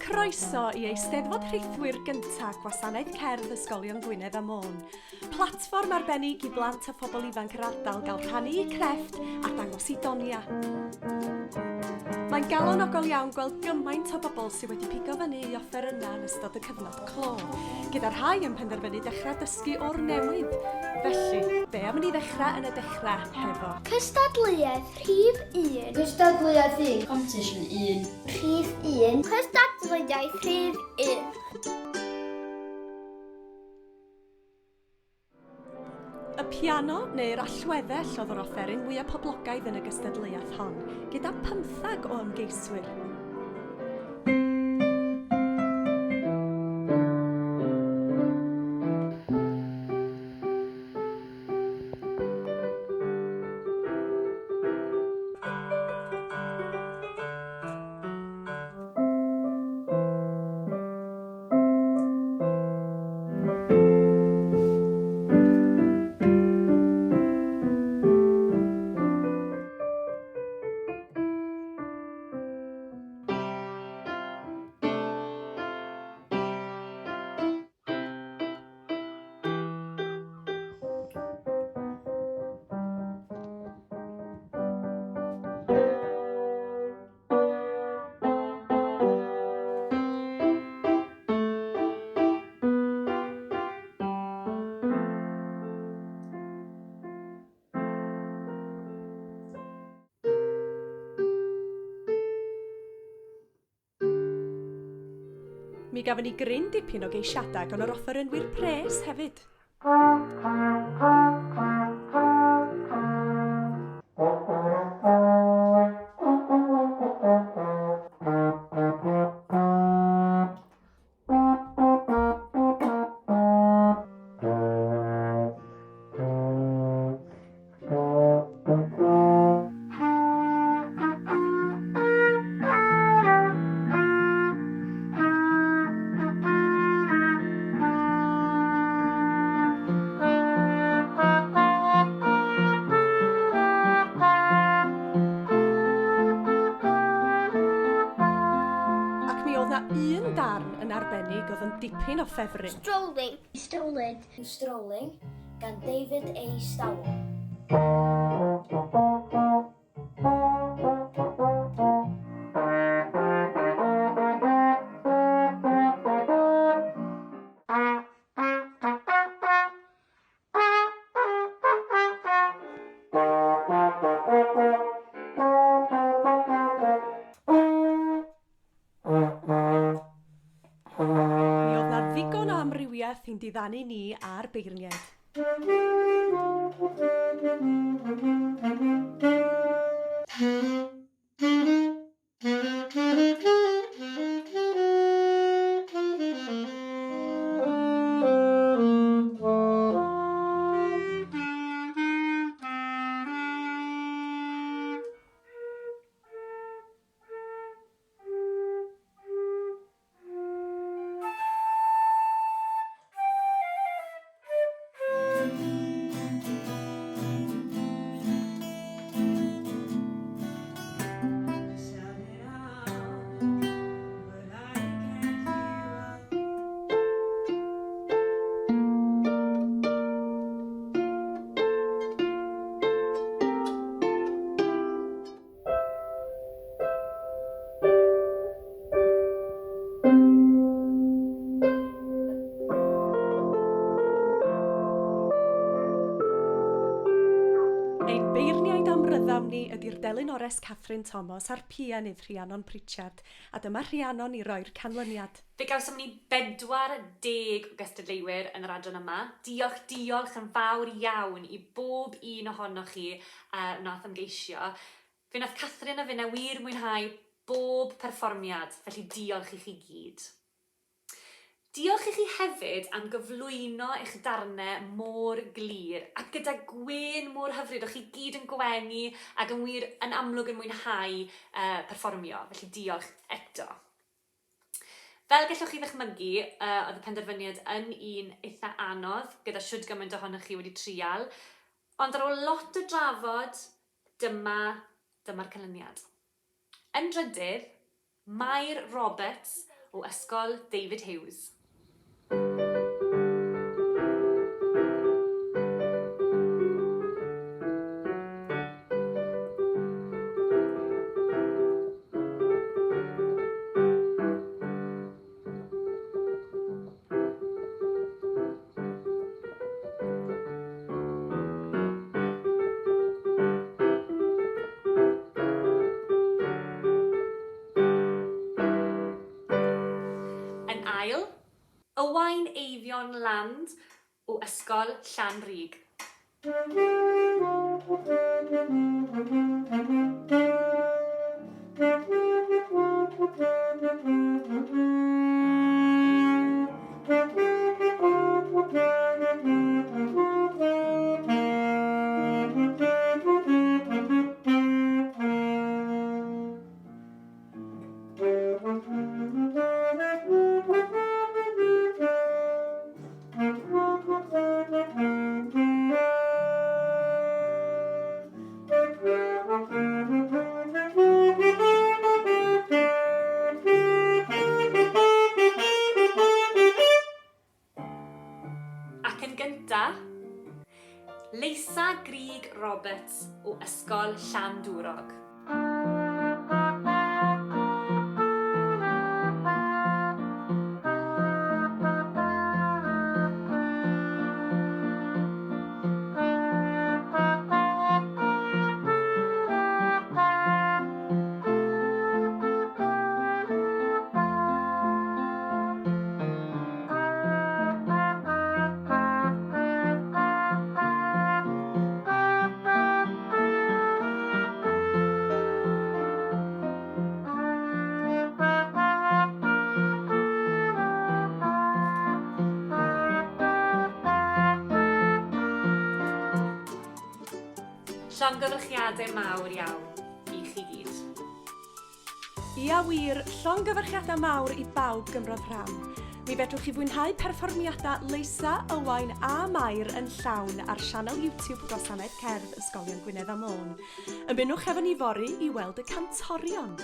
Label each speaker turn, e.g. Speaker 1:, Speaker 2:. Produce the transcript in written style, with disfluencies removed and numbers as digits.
Speaker 1: Croeso i Eisteddfod Rhithwir gyntaf Gwasanaeth Cerdd Ysgolion Gwynedd a Môn. Platfform arbennig i blant a phobl ifanc yr ardal gael rhannu eu crefft a dangos eu donia. Mae'n galonogol iawn gweld gymaint o bobl sydd wedi pigo fyny i Offerynnol yn ystod y cyfnod clo, gyda rhai yn penderfynu dechrau dysgu o'r newydd. Felly, be am ni ddechrau yn y dechrau hefo?
Speaker 2: Cystadleuaeth, rhif 1.
Speaker 3: Cystadleuaeth 1. Competition 1.
Speaker 2: Rhif 1. Cystadleuaeth, rhif 1.
Speaker 1: Y piano neu'r allweddell oedd yr offeryn mwyaf poblogaidd yn y gystadleuaeth hon, gyda 15 o ymgeiswyr. Mi gafon ni gryn dipyn o geisiadau gan yr offerynwyr pres hefyd. Un darn yn arbennig oedd yn dipyn o ffefryn.
Speaker 2: Strolling gan David A. Stawell.
Speaker 1: Sy'n diddannu ni ar beirniaid. Ni ydy'r Delyn Ores Catherine Thomas a'r pianydd Rhiannon Pritchard, a dyma Rhiannon i roi'r canlyniad.
Speaker 4: Fe gawsom ni 40 o gystadleuwyr yn yr adran yma. Diolch yn fawr iawn i bob un ohonoch chi nath ymgeisio. Fe nath Catherine a fe na wir mwynhau bob perfformiad, felly diolch i chi gyd. Diolch i chi hefyd am gyflwyno eich darnau môr glir ac gyda gwên môr hyfryd o'ch chi gyd yn gwenu ac yn wir yn amlwg yn mwynhau perfformio, felly diolch eto. Fel gallwch chi ddychmygu, oedd y penderfyniad yn un eitha anodd gyda siwd gymaint ohonoch chi wedi trial, ond ar ôl lot o drafod, dyma'r canlyniad. Yn drydydd, Mair Roberts o Ysgol David Hughes. Yn ail, Owain Eifion Land o Ysgol Llanrug. Ac yn gyntaf, Leisa Grig Roberts o Ysgol Llandwrog. Llongyfarchiadau mawr iawn i chi gyd.
Speaker 1: Ia wir, llongyfarchiadau mawr i bawb gymrodd rhan. Mi fedrwch chi fwynhau perfformiadau Leisa, Owain a Mair yn llawn ar sianel YouTube Gwasanaeth Cerdd Ysgolion Gwynedd a Môn. Ymunwch efo ni fory i weld y cantorion.